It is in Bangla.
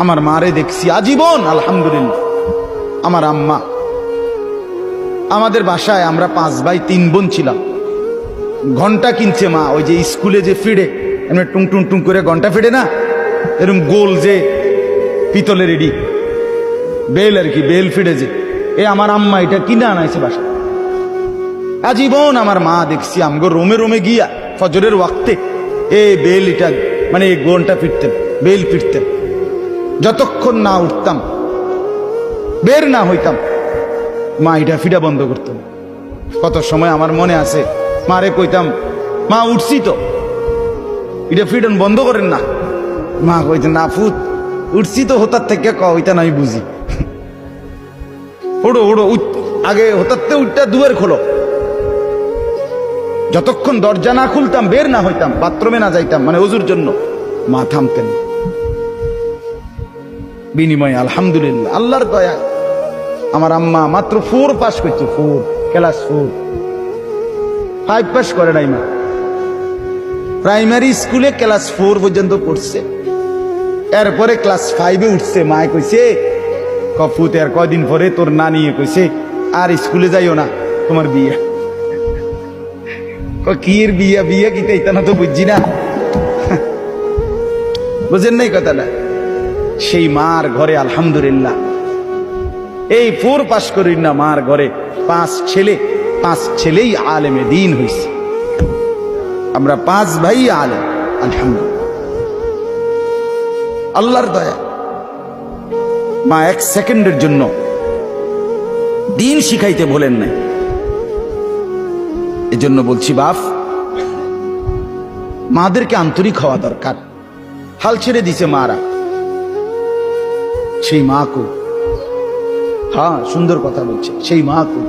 আমার মারে দেখছি আজীবন আলহামদুলিল্লাহ। আমার আম্মা, আমাদের বাসায় আমরা 5 ভাই 3 বোন ছিলাম। ঘন্টা কিনছে মা, ওই যে স্কুলে যে ফিডে এমনি টুং টুং টুং করে ঘন্টা ফিডে না, এরকম গোল যে পিতলের এডি বেল আর কি, বেল ফিডে যে, আমার আম্মা এটা কিনে আনাইছে বাসা। আজীবন আমার মা দেখছি আমগো রোমে রোমে গিয়া ফজরের ওয়াক্তে বেল এটা মানে ঘন্টা ফিরতেন, বেল ফিরতেন। যতক্ষণ না উঠতাম, বের না হইতাম, মা এটা ফিডা বন্ধ করতেন। কত সময় আমার মনে আছে মারে কইতাম, মা উঠছি তো, এটা ফিডন বন্ধ করেন না। মা কইতেন, না ফুত উঠছি তো, হোতার থেকে কইতেন আমি বুঝি। ওড়ো ওড়ো আগে হোতারতে উঠটা দুয়ার খোলো। যতক্ষণ দরজা না খুলতাম, বের না হইতাম, বাথরুমে না যাইতাম, মানে ওজুর জন্য, মা থামতেন। বিনিময়ে আলহামদুলিল্লাহ আল্লাহর দয়া আমার আম্মা মাত্র 4 পাস করছে, 4 ক্লাস 4, 5 পাস করে নাই। মা প্রাইমারি স্কুলে ক্লাস 4 পর্যন্ত পড়ছে, এরপরে ক্লাস 5-এ উঠছে। মায় কইছে, কফুত আর কয়দিন পরে তোর নানি কইছে আর স্কুলে যাইও না, তোমার বিয়ে। কির বিয়া, বিয়ে কি তাই না তো বুঝছি না, বুঝেন নাই কথাটা। সেই মার ঘরে আলহামদুলিল্লাহ এই 4 পাস করি না, মার ঘরে 5 ছেলে, 5 ছেলেই আলেমে দ্বীন হইছে। আমরা 5 ভাই আলেম, আলহামদুলিল্লাহ আল্লাহর দয়া। মা 1 সেকেন্ডের জন্য দ্বীন শিখাইতে বলেন নাই। এজন্য বলছি বাপ, মাদেরকে আন্তরিক হওয়া দরকার। হাল ছেড়ে দিছে মারা, সেই মা কো, হ্যাঁ সুন্দর কথা বলছে, সেই মা কো।